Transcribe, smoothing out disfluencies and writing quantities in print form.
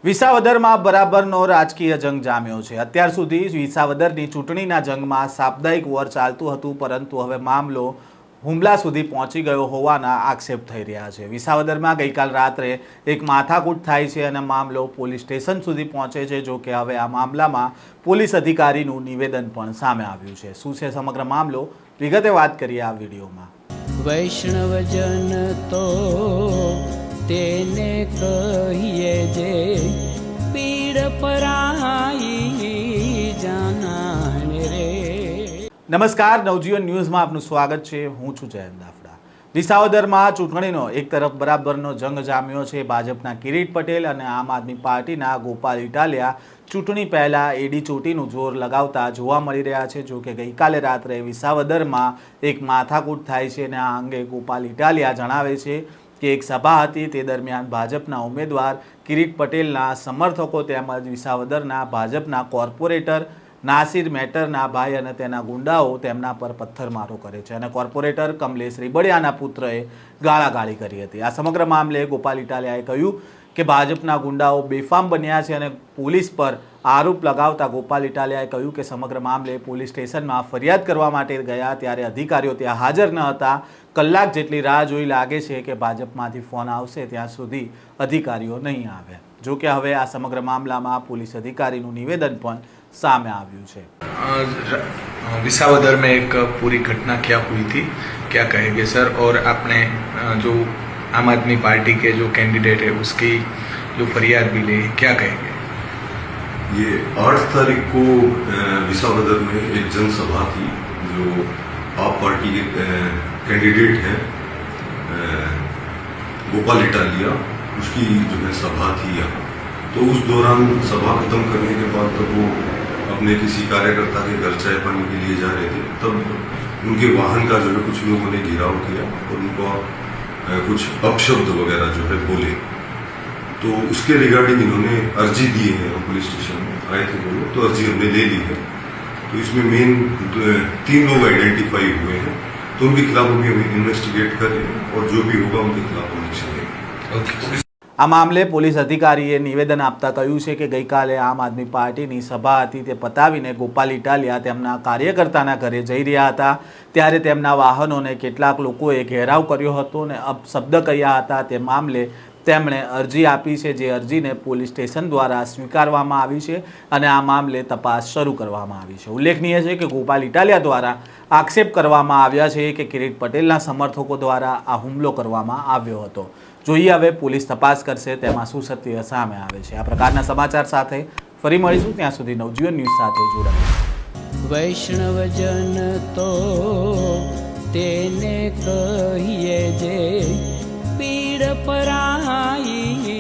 વિસાવદરમાં બરાબરનો રાજકીય જંગ જામ્યો છે। અત્યાર સુધી વિસાવદરની ચૂંટણીના જંગમાં સાપ્તાહિક વોર ચાલતું હતું, પરંતુ હવે મામલો હુમલા સુધી પહોંચી ગયો હોવાના આક્ષેપ થઈ રહ્યા છે। વિસાવદરમાં ગઈકાલ રાત્રે એક માથાકૂટ થાય છે અને મામલો પોલીસ સ્ટેશન સુધી પહોંચે છે। જો કે હવે આ મામલામાં પોલીસ અધિકારીનું નિવેદન પણ સામે આવ્યું છે। શું છે સમગ્ર મામલો, વિગતે વાત કરીએ આ વિડીયોમાં। વૈષ્ણવજન તો તેને કહીએ જે પીડ પરાઈ જાનાને રે। નમસ્કાર, નવજીવન ન્યૂઝમાં આપનું સ્વાગત છે। હું છું જયંત દાફડા। વિસાવદરમાં ચૂંટણીનો એક તરફ બરાબરનો જંગ જામ્યો છે। ભાજપના કિરીટ પટેલ અને આમ આદમી પાર્ટીના ગોપાલ ઇટાલિયા ચૂંટણી પહેલા એડી ચોટીનું જોર લગાવતા જોવા મળી રહ્યા છે। જો કે ગઈકાલે રાત્રે વિસાવદરમાં એક માથાકૂટ થાય છે અને આ અંગે ગોપાલ ઇટાલિયા જણાવે છે કે એક સભા હતી, તે દરમિયાન ભાજપના ઉમેદવાર કિરીટ પટેલના સમર્થકો તેમજ વિસાવદરના ભાજપના કોર્પોરેટર નાસિર મેટરના ભાઈ અને તેના ગુંડાઓ તેમના પર પથ્થરમારો કરે છે અને કોર્પોરેટર કમલેશ રીબડિયાના પુત્રએ ગાળાગાળી કરી હતી। આ સમગ્ર મામલે ગોપાલ ઇટાલિયાએ કહ્યું કે ભાજપના ગુંડાઓ બેફામ બન્યા છે અને પોલીસ પર આરોપ લગાવતા ગોપાલ ઇટાલિયાએ કહ્યું કે સમગ્ર મામલે પોલીસ સ્ટેશનમાં ફરિયાદ કરવા માટે ગયા ત્યારે અધિકારીઓ ત્યાં હાજર ન હતા। કલાક જેટલી રાહ જોઈ, લાગે છે કે ભાજપમાંથી ફોન આવશે ત્યાં સુધી અધિકારીઓ નહીં આવ્યા। જો કે હવે આ સમગ્ર મામલામાં પોલીસ અધિકારીનું નિવેદન પણ सामने આવ્યું છે। विसावदर में एक पूरी घटना क्या हुई थी, क्या कहेंगे सर? और आपने जो आम आदमी पार्टी के जो कैंडिडेट है उसकी जो फरियाद भी ली, क्या कहेंगे? ये 8 तारीख को विसावदर में एक जनसभा थी। जो आप पार्टी के कैंडिडेट हैं गोपाल इटालिया, उसकी जो है सभा थी यहाँ। तो उस दौरान सभा खत्म करने के बाद तब वो अपने किसी कार्यकर्ता के घर चाय पानी के लिए जा रहे थे, तब उनके वाहन का जो है कुछ लोगों ने घेराव किया और उनको कुछ अपशब्द वगैरह जो है बोले। तो उसके रिगार्डिंग इन्होंने अर्जी दी है, पुलिस स्टेशन में आए थे वो लोग, तो अर्जी हमने ले ली है। तो इसमें मेन 3 लोग आइडेंटिफाई हुए हैं, तो उनके खिलाफ अभी हम इन्वेस्टिगेट कर रहे हैं और जो भी होगा उनके खिलाफ हम एक्शन लेंगे। આ મામલે પોલીસ અધિકારીએ નિવેદન આપતા કહ્યું છે કે ગઈકાલે આમ આદમી પાર્ટીની સભા હતી, તે પતાવીને ગોપાલ ઇટાલિયા તેમના કાર્યકર્તાના ઘરે જઈ રહ્યા હતા ત્યારે તેમના વાહનોને કેટલાક લોકોએ ઘેરાવ કર્યો હતો અને અપશબ્દ કહ્યા હતા। તે મામલે તેમણે અરજી આપી છે, જે અરજીને પોલીસ સ્ટેશન દ્વારા સ્વીકારવામાં આવી છે અને આ મામલે તપાસ શરૂ કરવામાં આવી છે। ઉલ્લેખનીય છે કે ગોપાલ ઇટાલિયા દ્વારા આક્ષેપ કરવામાં આવ્યા છે કે કિરીટ પટેલના સમર્થકો દ્વારા આ હુમલો કરવામાં આવ્યો હતો। જોઈએ હવે પોલીસ તપાસ કરશે તેમાં શું સત્ય સામે આવે છે। આ પ્રકારના સમાચાર સાથે ફરી મળીશું, ત્યાં સુધી નવજીવન ન્યૂઝ સાથે જોડાઓ। વૈષ્ણવજન તો તેને કહીએ જે પીડ પરાઈ